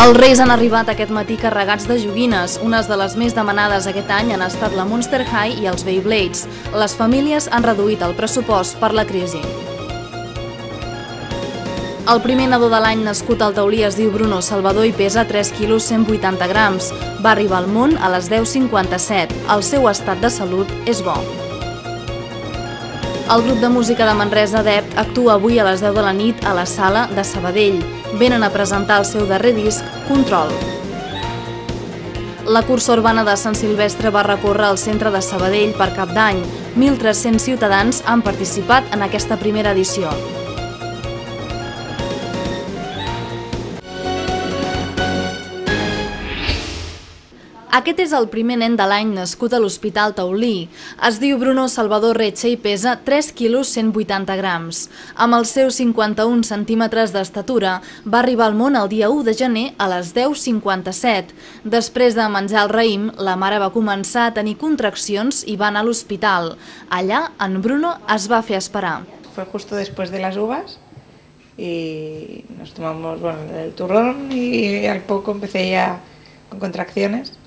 Els Reis han arribat aquest matí carregats de joguines. Unes de les més demanades aquest any han estat la Monster High i els Beyblades. Les famílies han reduït el pressupost per la crisi. El primer nadó de l'any nascut al Taulí es diu Bruno Salvador i pesa 3 quilos 180 grams. Va arribar al món a les 10:57. El seu estat de salut és bo. El grup de música de Manresa Dept actua avui a les 10 de la nit a la Sala de Sabadell. Venen a presentar el seu darrer disc, Control. La cursa urbana de Sant Silvestre va recórrer el centre de Sabadell per Cap d'Any. 1.300 ciutadans han participat en aquesta primera edició. Aquest és el primer nen de l'any nascut a l'Hospital Taulí. Es diu Bruno Salvador Retxe i pesa 3 quilos 180 grams. Amb els seus 51 centímetres d'estatura, va arribar al món el dia 1 de gener a les 10:57. Després de menjar el raïm, la mare va començar a tenir contraccions i va anar a l'hospital. Allà, en Bruno es va fer esperar. Fue justo después de las uvas y nos tomamos el turrón y al poco empecé ya con contracciones.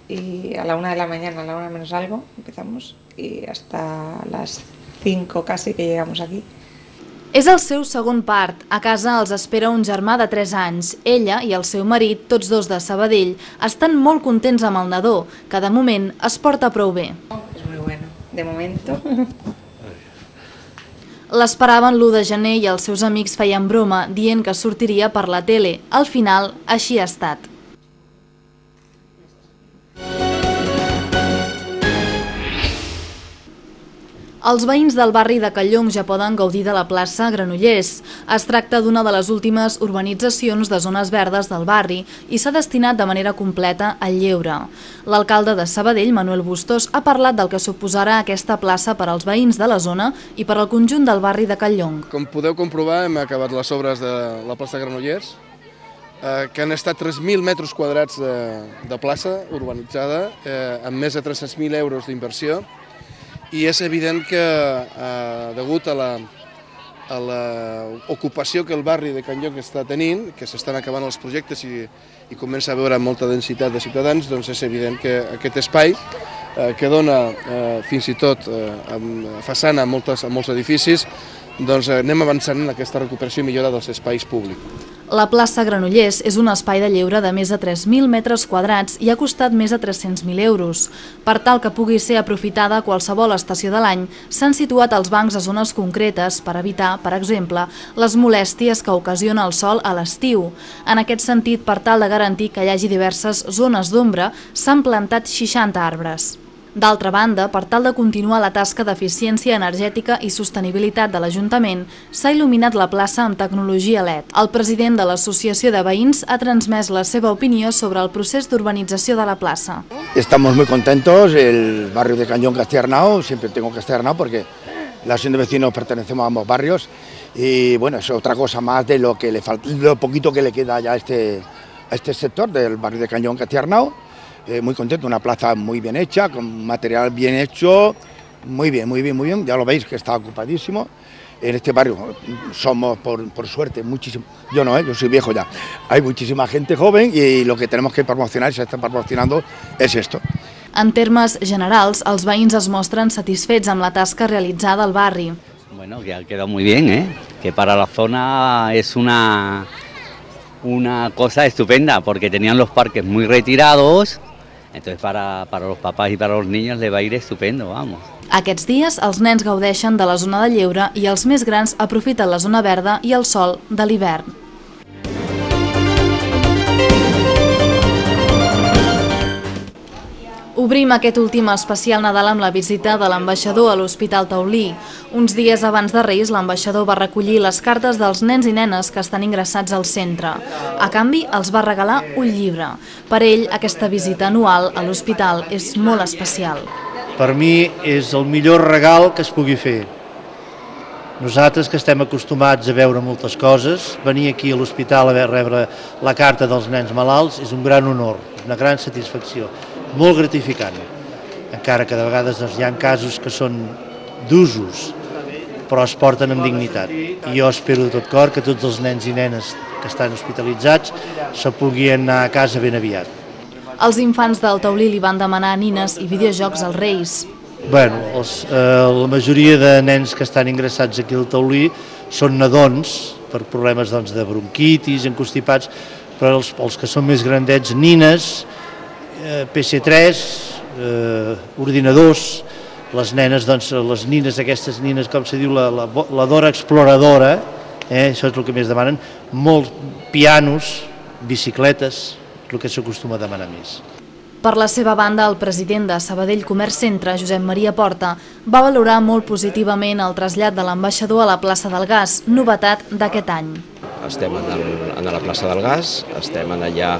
Y a la 1 de la mañana, a la 1 menos algo, empezamos y hasta las 5 casi que llegamos aquí. És el seu segon part. A casa els espera un germà de 3 anys. Ella i el seu marit, tots dos de Sabadell, estan molt contents amb el nadó, que de moment es porta prou bé. És muy bueno, de momento. L'esperaven l'1 de gener i els seus amics feien broma, dient que sortiria per la tele. Al final, així ha estat. Els veïns del barri de Callong ja poden gaudir de la plaça Granollers. Es tracta d'una de les últimes urbanitzacions de zones verdes del barri i s'ha destinat de manera completa al lleure. L'alcalde de Sabadell, Manuel Bustos, ha parlat del que suposarà aquesta plaça per als veïns de la zona i per al conjunt del barri de Callong. Com podeu comprovar, hem acabat les obres de la plaça Granollers, que han estat 3.000 metres quadrats de plaça urbanitzada, amb més de 300.000 euros d'inversió. I és evident que, degut a l'ocupació que el barri de Can Llong està tenint, que s'estan acabant els projectes i comença a veure molta densitat de ciutadans, doncs és evident que aquest espai, que dona fins i tot façana a molts edificis, doncs anem avançant en aquesta recuperació i millora dels espais públics. La plaça Granollers és un espai de lleure de més de 3.000 metres quadrats i ha costat més de 300.000 euros. Per tal que pugui ser aprofitada a qualsevol estació de l'any, s'han situat els bancs a zones concretes per evitar, per exemple, les molèsties que ocasiona el sol a l'estiu. En aquest sentit, per tal de garantir que hi hagi diverses zones d'ombra, s'han plantat 60 arbres. D'altra banda, per tal de continuar la tasca d'eficiència energètica i sostenibilitat de l'Ajuntament, s'ha il·luminat la plaça amb tecnologia LED. El president de l'Associació de Veïns ha transmès la seva opinió sobre el procés d'urbanització de la plaça. Estamos muy contentos, el barrio de Can Llong Castellarnao, siempre tengo Castellarnao porque la asociación de vecinos pertenecemos a ambos barrios y bueno, es otra cosa más de lo que le falta, lo poquito que le queda ya a este sector del barrio de Can Llong Castellarnao. Muy contento, una plaza muy bien hecha, con material bien hecho, muy bien, ya lo veis que está ocupadísimo. En este barrio somos, por suerte, muchísimo, yo no, yo soy viejo ya, hay muchísima gente joven y lo que tenemos que promocionar y se está promocionando es esto. En termes generals, els veïns es mostren satisfets amb la tasca realitzada al barri. Bueno, que ha quedado muy bien, que para la zona es una cosa estupenda, porque tenían los parques muy retirados. Entonces para los papás y para los niños les va a ir estupendo, vamos. Aquests dies els nens gaudeixen de la zona de lleure i els més grans aprofiten la zona verda i el sol de l'hivern. Obrim aquest últim especial Nadal amb la visita de l'ambaixador a l'Hospital Taulí. Uns dies abans de Reis, l'ambaixador va recollir les cartes dels nens i nenes que estan ingressats al centre. A canvi, els va regalar un llibre. Per ell, aquesta visita anual a l'hospital és molt especial. Per mi és el millor regal que es pugui fer. Nosaltres, que estem acostumats a veure moltes coses, venir aquí a l'hospital a rebre la carta dels nens malalts és un gran honor, una gran satisfacció. Molt gratificant, encara que de vegades hi ha casos que són d'usos però es porten amb dignitat. I jo espero de tot cor que tots els nens i nenes que estan hospitalitzats se puguin anar a casa ben aviat. Els infants del Taulí li van demanar nines i videojocs als Reis. Bueno, la majoria de nens que estan ingressats aquí al Taulí són nadons per problemes de bronquitis, encostipats, però els que són més grandets, nines, PC3, ordinadors, les nenes, les nines, aquestes nines, com se diu, la Dora Exploradora, això és el que més demanen, molts pianos, bicicletes, el que s'acostuma a demanar més. Per la seva banda, el president de Sabadell Comerç Centre, Josep Maria Porta, va valorar molt positivament el trasllat de l'ambaixador a la plaça del Gas, novetat d'aquest any. Estem a la plaça del Gas, estem allà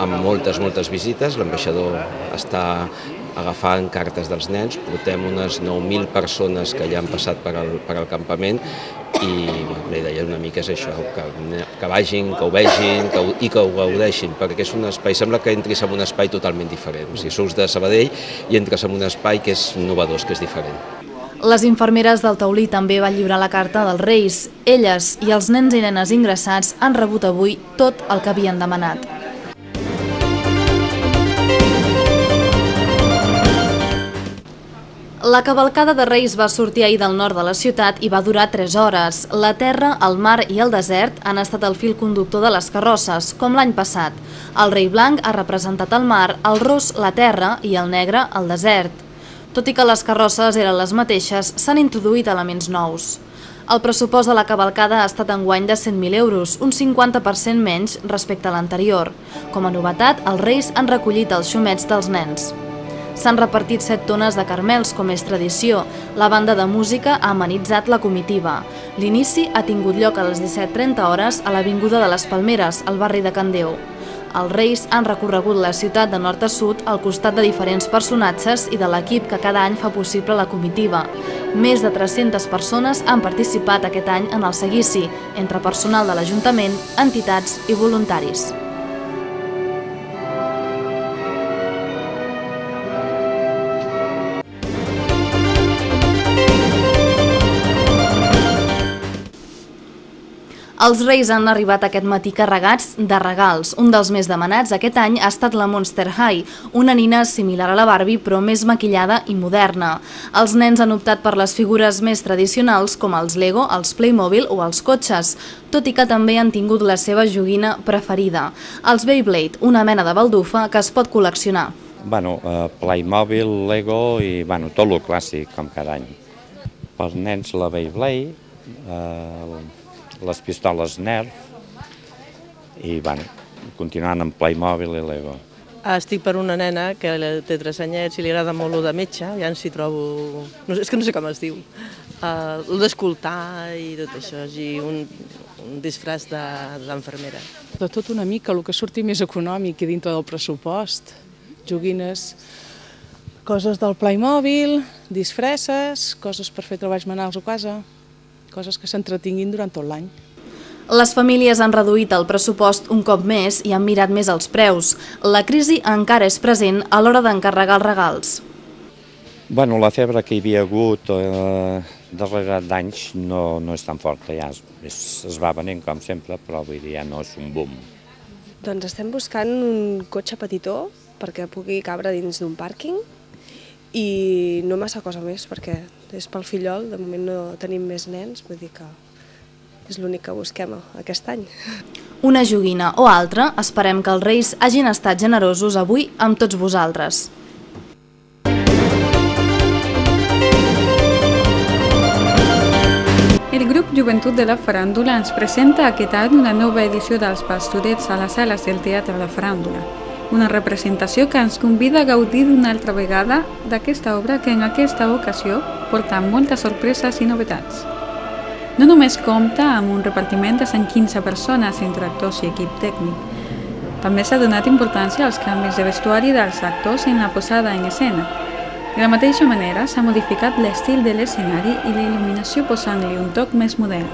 amb moltes visites, l'ambaixador està agafant cartes dels nens, portem unes 9.000 persones que ja han passat per al campament i la idea una mica és això, que vagin, que ho vegin i que ho gaudeixin, perquè és un espai, sembla que entris en un espai totalment diferent, o sigui, surts de Sabadell i entres en un espai que és innovador, que és diferent. Les infermeres del Taulí també van lliurar la carta dels Reis. Elles i els nens i nenes ingressats han rebut avui tot el que havien demanat. La cavalcada de Reis va sortir ahir del nord de la ciutat i va durar 3 hores. La terra, el mar i el desert han estat el fil conductor de les carrosses, com l'any passat. El rei blanc ha representat el mar, el ros la terra i el negre el desert. Tot i que les carrosses eren les mateixes, s'han introduït elements nous. El pressupost de la cavalcada ha estat enguany de 100.000 euros, un 50% menys respecte a l'anterior. Com a novetat, els Reis han recollit els xumets dels nens. S'han repartit 7 tones de carmels, com és tradició. La banda de música ha amenitzat la comitiva. L'inici ha tingut lloc a les 17:30 hores a l'Avinguda de les Palmeres, al barri de Can Déu. Els Reis han recorregut la ciutat de nord a sud al costat de diferents personatges i de l'equip que cada any fa possible la comitiva. Més de 300 persones han participat aquest any en el seguici, entre personal de l'Ajuntament, entitats i voluntaris. Els Reis han arribat aquest matí carregats de regals. Un dels més demanats aquest any ha estat la Monster High, una nina similar a la Barbie però més maquillada i moderna. Els nens han optat per les figures més tradicionals com els Lego, els Playmobil o els cotxes, tot i que també han tingut la seva joguina preferida, els Beyblade, una mena de baldufa que es pot col·leccionar. Playmobil, Lego i tot el clàssic com cada any. Pels nens la Beyblade, les pistoles Nerf i continuant amb Playmobil i Lego. Estic per una nena que té 3 anyets i li agrada molt el de metge, ja en s'hi trobo, és que no sé com es diu, el d'escoltar i tot això, i un disfraç d'enfermera. De tot una mica, el que surti més econòmic i dintre del pressupost, joguines, coses del Playmobil, disfresses, coses per fer treballs manuals a casa, coses que s'entretinguin durant tot l'any. Les famílies han reduït el pressupost un cop més i han mirat més els preus. La crisi encara és present a l'hora d'encarregar els regals. La febre que hi havia hagut darrere d'anys no és tan forta, ja es va venent com sempre, però vull dir, ja no és un boom. Doncs estem buscant un cotxe petitó perquè pugui cabre dins d'un pàrquing i no massa cosa més perquè és pel fillol, de moment no tenim més nens, vull dir que és l'únic que busquem aquest any. Una joguina o altra, esperem que els Reis hagin estat generosos avui amb tots vosaltres. El grup Joventut de la Faràndula ens presenta aquest any una nova edició dels Pastorets a les sales del Teatre de la Faràndula. Una representació que ens convida a gaudir una altra vegada d'aquesta obra que en aquesta ocasió porta moltes sorpreses i novetats. No només compta amb un repartiment de 115 persones entre actors i equip tècnic. També s'ha donat importància als canvis de vestuari dels actors en la posada en escena. De la mateixa manera s'ha modificat l'estil de l'escenari i la il·luminació posant-li un toc més modern.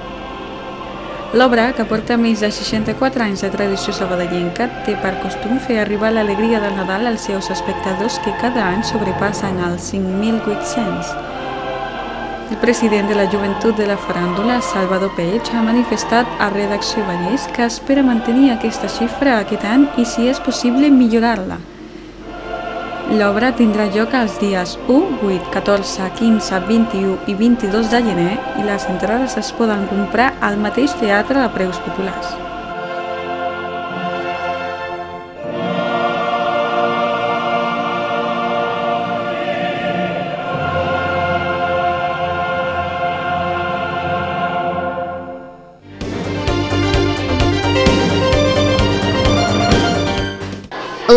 L'obra, que porta més de 64 anys de tradició sabadellenca, té per costum fer arribar l'alegria del Nadal als seus espectadors que cada any sobrepassen els 5.800. El president de la Joventut de la Faràndula, Salvador Peig, ha manifestat a Redacció Vallès que espera mantenir aquesta xifra aquest any i, si és possible, millorar-la. L'obra tindrà lloc els dies 1, 8, 14, 15, 21 i 22 de gener i les entrades es poden comprar al mateix teatre a preus populars.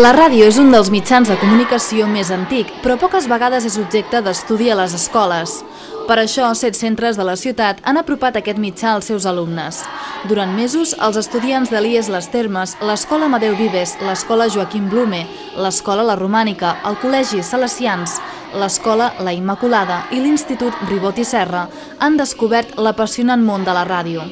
La ràdio és un dels mitjans de comunicació més antic, però poques vegades és objecte d'estudi a les escoles. Per això, 7 centres de la ciutat han apropat aquest mitjà als seus alumnes. Durant mesos, els estudiants de l'IES Les Termes, l'Escola Amadeu Vives, l'Escola Joaquim Blume, l'Escola La Romànica, el Col·legi Salesians, l'Escola La Immaculada i l'Institut Ribot i Serra han descobert l'apassionant món de la ràdio.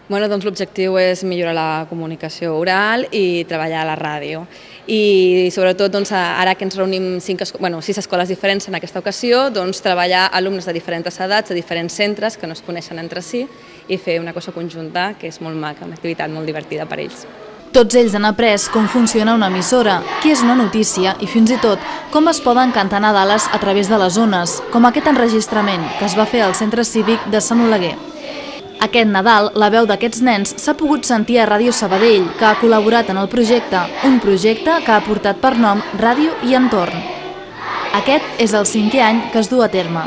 L'objectiu és millorar la comunicació oral i treballar a la ràdio. I sobretot ara que ens reunim 6 escoles diferents en aquesta ocasió, treballar alumnes de diferents edats, de diferents centres que no es coneixen entre si i fer una cosa conjunta que és molt maca, una activitat molt divertida per ells. Tots ells han après com funciona una emissora, què és una notícia i fins i tot com es poden cantar nadales a través de les ones, com aquest enregistrament que es va fer al Centre Cívic de Sant Oleguer. Aquest Nadal, la veu d'aquests nens s'ha pogut sentir a Ràdio Sabadell, que ha col·laborat en el projecte, un projecte que ha portat per nom Ràdio i Entorn. Aquest és el 5è any que es du a terme.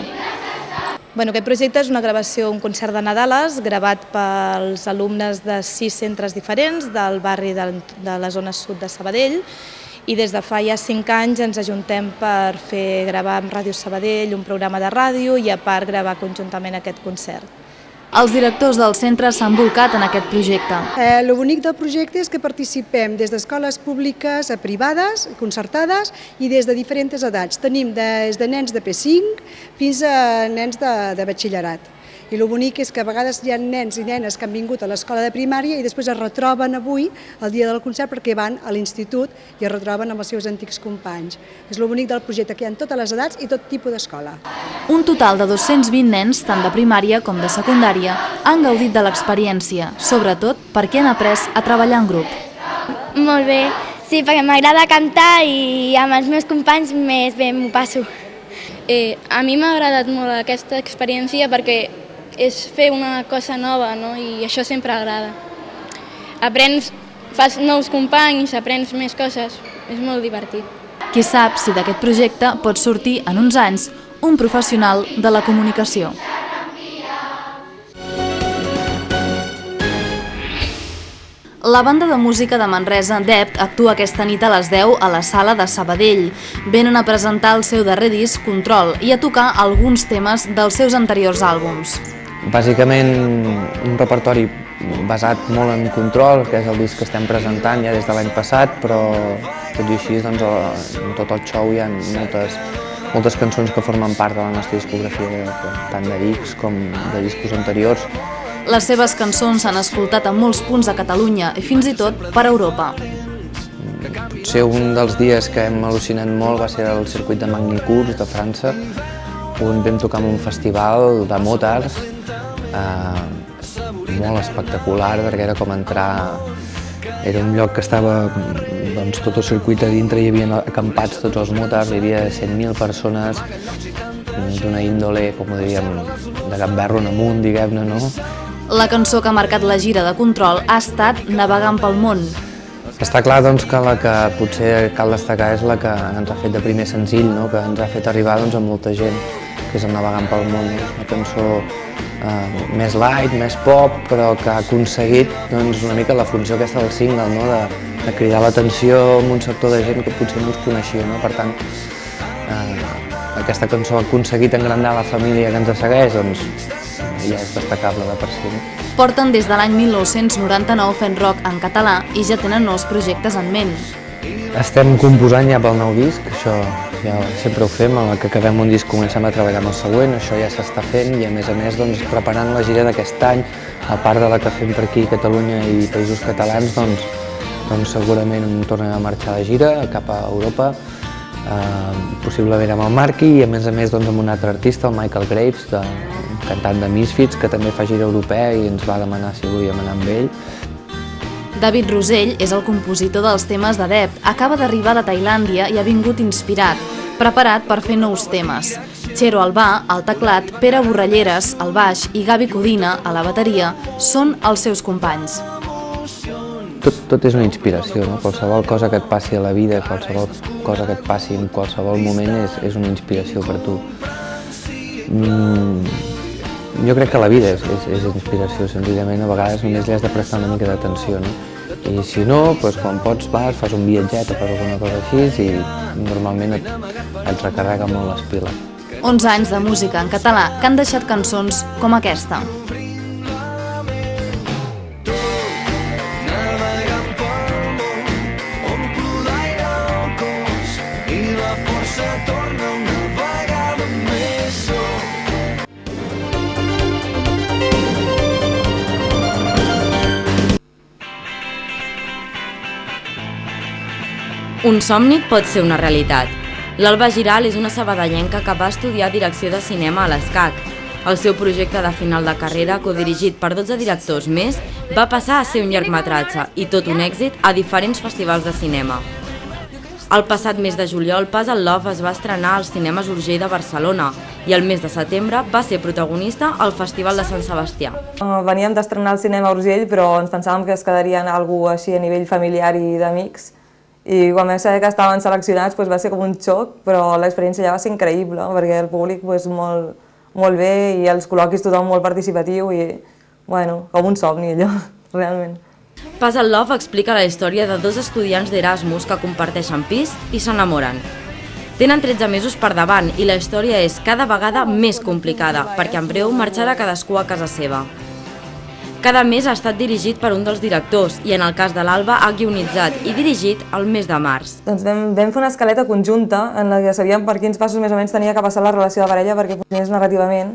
Aquest projecte és una gravació, un concert de Nadales, gravat pels alumnes de 6 centres diferents del barri de la zona sud de Sabadell, i des de fa ja 5 anys ens ajuntem per fer gravar amb Ràdio Sabadell un programa de ràdio i a part gravar conjuntament aquest concert. Els directors del centre s'han bolcat en aquest projecte. El bonic del projecte és que participem des d'escoles públiques a privades, concertades i des de diferents edats. Tenim des de nens de P5 fins a nens de batxillerat. I el bonic és que a vegades hi ha nens i nenes que han vingut a l'escola de primària i després es retroben avui, el dia del concert, perquè van a l'institut i es retroben amb els seus antics companys. És el bonic del projecte, que hi ha totes les edats i tot tipus d'escola. Un total de 220 nens, tant de primària com de secundària, han gaudit de l'experiència, sobretot perquè han après a treballar en grup. Molt bé, sí, perquè m'agrada cantar i amb els meus companys més bé m'ho passo. A mi m'ha agradat molt aquesta experiència perquè és fer una cosa nova, i això sempre agrada. Fas nous companys, aprens més coses, és molt divertit. Qui sap si d'aquest projecte pot sortir en uns anys un professional de la comunicació. La banda de música de Manresa, Dept, actua aquesta nit a les 10 a la sala de Sabadell. Venen a presentar el seu darrer disc, Control, i a tocar alguns temes dels seus anteriors àlbums. Bàsicament un repertori basat molt en Control, que és el disc que estem presentant ja des de l'any passat, però tot i així en tot el show hi ha moltes cançons que formen part de la nostra discografia, tant de discs com de discos anteriors. Les seves cançons s'han escoltat en molts punts de Catalunya i fins i tot per Europa. Potser un dels dies que hem al·lucinat molt va ser el circuit de Magny-Cours de França, on vam tocar en un festival de motards molt espectacular, perquè era com entrar... Era un lloc que estava tot el circuit a dintre, hi havia acampats tots els motards, hi havia 100.000 persones d'una índole, com ho diríem, de gamberro en amunt, diguem-ne, no? La cançó que ha marcat la gira de Control ha estat Navegant pel món. Està clar que la que potser cal destacar és la que ens ha fet de primer senzill, que ens ha fet arribar a molta gent, que és el Navegant pel món. Una cançó més light, més pop, però que ha aconseguit una mica la funció aquesta del single, de cridar l'atenció en un sector de gent que potser no us coneixia. Per tant, aquesta cançó ha aconseguit engrandar la família que ens segueix, doncs ja és destacable de per si. Porten des de l'any 1999 fent rock en català i ja tenen nous projectes en ment. Estem composant ja pel nou disc, això ja sempre ho fem, a la que acabem un disc comencem a treballar amb el següent, això ja s'està fent i a més preparant la gira d'aquest any, a part de la que fem per aquí a Catalunya i països catalans, doncs segurament tornem a marxar de gira cap a Europa possiblement amb el Marky i a més amb un altre artista, el Michael Graves, un cantant de Misfits, que també fa gira europea i ens va demanar si volíem anar amb ell. David Rosell és el compositor dels temes d'Adept. Acaba d'arribar de Tailàndia i ha vingut inspirat, preparat per fer nous temes. Txero Albà, al teclat, Pere Borralleres, al baix i Gavi Codina, a la bateria, són els seus companys. Tot és una inspiració, no? Qualsevol cosa que et passi a la vida, qualsevol cosa que et passi en qualsevol moment és una inspiració per tu. Jo crec que la vida és inspiració, senzillament a vegades només li has de prestar una mica d'atenció, no? I si no, quan pots vas, fas un viatget o fas alguna cosa així i normalment et recarrega molt les piles. 11 anys de música en català que han deixat cançons com aquesta. Un somni pot ser una realitat. L'Alba Giral és una sabadellenca que va estudiar direcció de cinema a l'ESCAC. El seu projecte de final de carrera, codirigit per 12 directors més, va passar a ser un llargmetratge i tot un èxit a diferents festivals de cinema. El passat mes de juliol, Puzzle Love es va estrenar als cinemes Urgell de Barcelona i el mes de setembre va ser protagonista al Festival de Sant Sebastià. Veníem d'estrenar al cinema Urgell, però ens pensàvem que es quedaria en alguna cosa així a nivell familiar i d'amics. I quan vam saber que estaven seleccionats va ser com un xoc, però l'experiència ja va ser increïble, perquè el públic molt bé i els col·loquis tothom molt participatiu i, com un somni allò, realment. Puzzle Love explica la història de dos estudiants d'Erasmus que comparteixen pis i s'enamoren. Tenen 13 mesos per davant i la història és cada vegada més complicada, perquè en breu marxarà cadascú a casa seva. Cada mes ha estat dirigit per un dels directors i en el cas de l'Alba ha guionitzat i dirigit el mes de març. Doncs vam fer una escaleta conjunta en la que sabíem per quins passos més o menys tenia que passar la relació de parella perquè funcionés narrativament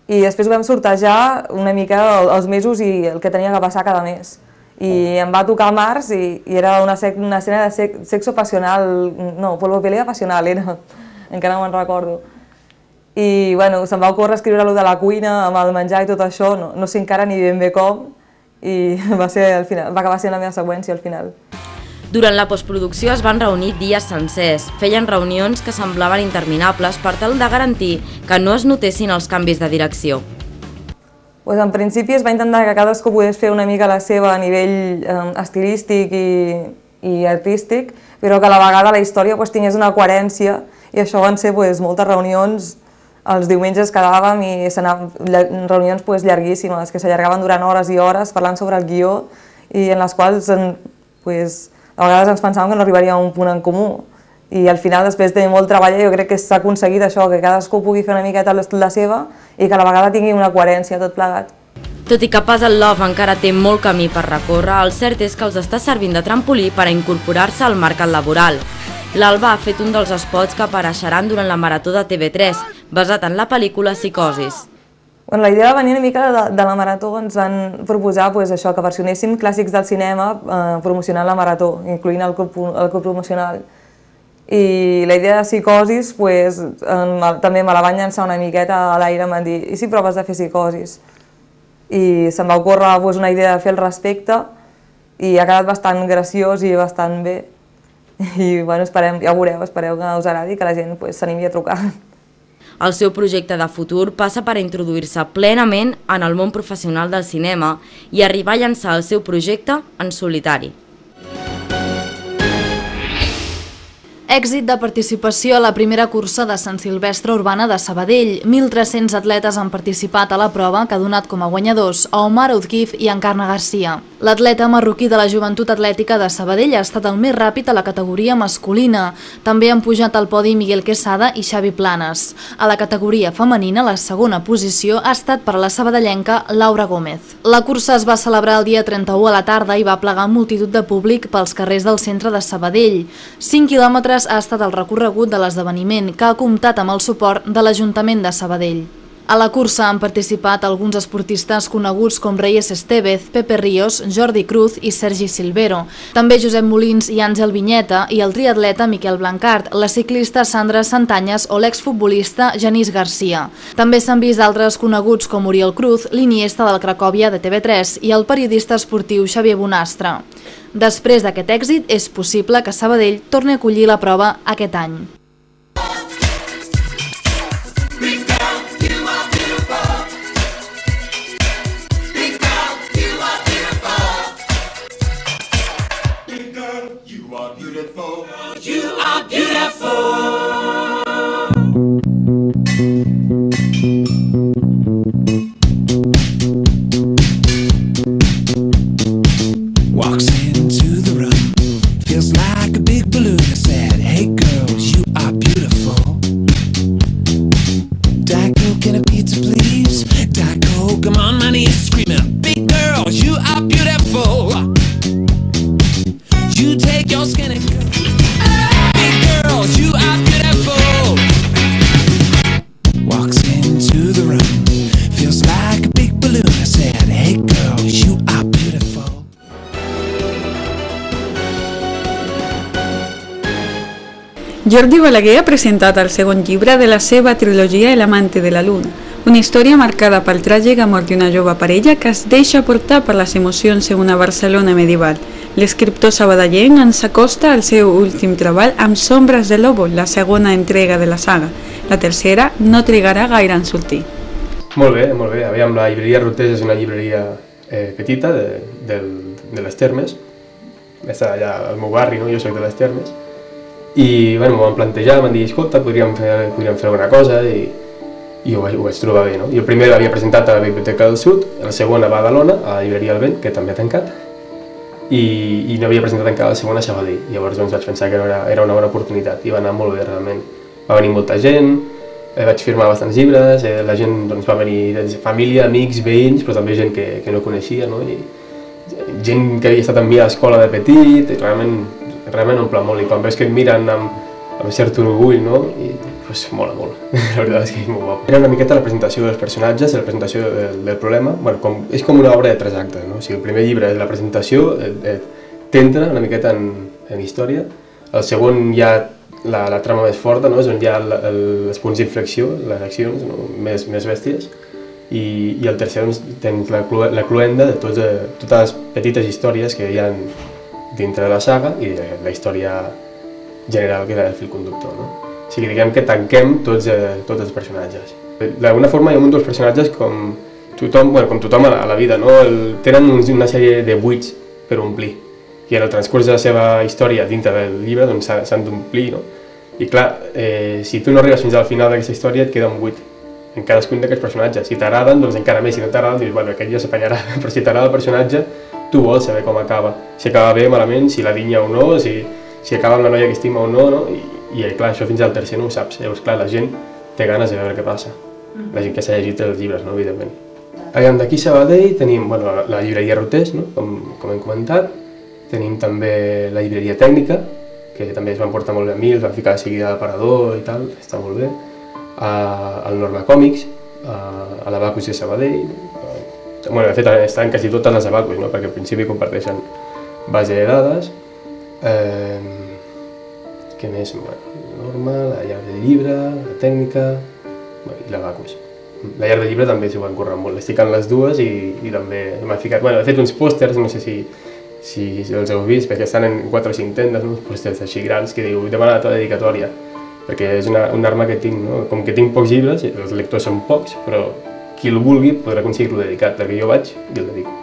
i després ho vam sortejar una mica els mesos i el que tenia que passar cada mes. I em va tocar març i era una escena de sexo passional, no, polvofilia passional era, encara no me'n recordo. I se'm va ocórrer escriure-lo de la cuina amb el menjar i tot això, no sé encara ni ben bé com, i va acabar sent la meva seqüència al final. Durant la postproducció es van reunir dies sencers, feien reunions que semblaven interminables per tal de garantir que no es notessin els canvis de direcció. En principi es va intentar que cadascú pogués fer una mica la seva a nivell estilístic i artístic, però que a la vegada la història tingués una coherència i això van ser moltes reunions. Els diumenges quedàvem i reunions llarguíssimes, que s'allargaven durant hores i hores parlant sobre el guió i en les quals a vegades ens pensàvem que no arribaríem a un punt en comú. I al final, després de molt treball, jo crec que s'ha aconseguit això, que cadascú pugui fer una miqueta la seva i que a la vegada tingui una coherència tot plegat. Tot i que Puzzle Love encara té molt camí per recórrer, el cert és que els està servint de trampolí per a incorporar-se al mercat laboral. L'Alba ha fet un dels spots que apareixeran durant la marató de TV3, basat en la pel·lícula Psicosis. La idea va venir una mica de la marató, ens van proposar això, que versionéssim clàssics del cinema promocionant la marató, incloent el grup promocional. I la idea de Psicosis també me la van llançar una miqueta a l'aire, em van dir, i si proves de fer Psicosis? I se'm va ocórrer una idea de fer al respecte i ha quedat bastant graciós i bastant bé. I ja ho veureu, espereu que us agradi i que la gent s'animi a trucar. El seu projecte de futur passa per introduir-se plenament en el món professional del cinema i arribar a llançar el seu projecte en solitari. Èxit de participació a la primera cursa de Sant Silvestre Urbana de Sabadell. 1.300 atletes han participat a la prova que ha donat com a guanyadors a Omar Oudkif i Encarna Garcia. L'atleta marroquí de la Joventut Atlètica de Sabadell ha estat el més ràpid a la categoria masculina. També han pujat al podi Miguel Quesada i Xavi Planes. A la categoria femenina, la segona posició ha estat per a la sabadellenca Laura Gómez. La cursa es va celebrar el dia 31 a la tarda i va plegar multitud de públic pels carrers del centre de Sabadell. 5 quilòmetres ha estat el recorregut de l'esdeveniment, que ha comptat amb el suport de l'Ajuntament de Sabadell. A la cursa han participat alguns esportistes coneguts com Reyes Estevez, Pepe Ríos, Jordi Cruz i Sergi Silvero. També Josep Molins i Àngel Vinyeta i el triatleta Miquel Blancart, la ciclista Sandra Santanyes o l'exfutbolista Genís Garcia. També s'han vist altres coneguts com Oriol Cruz, l'Iniesta del Cracòvia de TV3 i el periodista esportiu Xavier Bonastre. Després d'aquest èxit, és possible que Sabadell torni a acollir la prova aquest any. Walks into the room, feels like a big balloon. I said, hey girls, you are beautiful. Diet Coke and a pizza, please. Diet Coke, I'm on my knees screaming, big girls, you are beautiful. You take your skin and big girls, you are beautiful. Walks into the room, feels like a big balloon. I said, hey girls, you are beautiful. Jordi Balaguer ha presentat el segon llibre de la seva trilogia El amante de la luna, una història marcada pel tràgic amor d'una jove parella que es deixa portar per les emocions en una Barcelona medieval. L'escriptor sabadellenc ens acosta al seu últim treball amb Sombres de Lobo, la segona entrega de la saga. La tercera no trigarà gaire en sortir. Molt bé, molt bé. Aviam, la llibreria Rotés és una llibreria petita de les Termes. Està allà al meu barri, no? Jo soc de les Termes. I bueno, m'ho van plantejar, m'han dit, escolta, podríem fer alguna cosa i ho vaig trobar bé. No? Jo primer l'havia presentat a la Biblioteca del Sud, el segon a Badalona, a la llibreria El Vent, que també ha tancat, i no havia presentat encara la segona a Sabadell. Llavors doncs, vaig pensar que era una bona oportunitat i va anar molt bé realment. Va venir molta gent, vaig firmar bastants llibres, la gent doncs, va venir família, amics, veïns, però també gent que no coneixia, no? I gent que havia estat amb mi a l'escola de petit, i realment omple molt, i quan veus que et miren amb cert orgull, no? I pues, mola molt, la veritat és que és molt guapo. Era una miqueta la presentació dels personatges, la presentació del problema, bueno, és com una obra de 3 actes, no? O sigui, el primer llibre és la presentació, t'entra una miqueta en història, el segon ja la trama més forta, no? És on hi ha els punts d'inflexió, les accions més bèsties, i el tercer doncs, tens la cloenda de totes les petites històries que hi ha dintre de la saga i de la història general que és el fil conductor. No? O sigui, diguem que tanquem tots els personatges. D'alguna forma hi ha un dels personatges com tothom a la vida, no? Tenen una sèrie de buits per omplir i en el transcurs de la seva història dintre del llibre doncs, s'han d'omplir. No? I clar, si tu no arribes fins al final d'aquesta història et queda un buit en cadascun d'aquests personatges. Si t'agraden, doncs encara més. Si no t'agraden, dius, bueno, aquest ja s'apanyarà. Però si t'agrada el personatge, tu vols saber com acaba. Si acaba bé, malament, si la dinya o no, si acaba amb la noia que estima o no? I clar, això fins al tercer no ho saps. Llavors, clar, la gent té ganes de veure què passa. La gent que s'ha llegit els llibres, no? Evidentment. D'aquí a Sabadell tenim la llibreria Rotés, no? com hem comentat. Tenim també la llibreria Tècnica, que també es van portar molt bé amb mi, els van ficar de seguida d'aparador i tal, està molt bé. Al Norma Còmics, a l'Abacus de Sabadell. De fet, estan quasi totes les Abacus, no? Perquè al principi comparteixen base de dades. Què més? Norma, la llar del llibre, la Tècnica i l'Abacus. La llar del llibre també s'ho van currar molt. Estic en les dues i també m'ha ficat... He fet uns pòsters, no sé si els heu vist, perquè estan en 4 o 5 tendes, uns pòsters així grans que diu demana la teva dedicatòria. Perquè és una arma que tinc, no? Com que tinc pocs llibres, els lectors són pocs, però qui el vulgui podrà aconseguir-lo dedicat, perquè jo vaig i el dedico.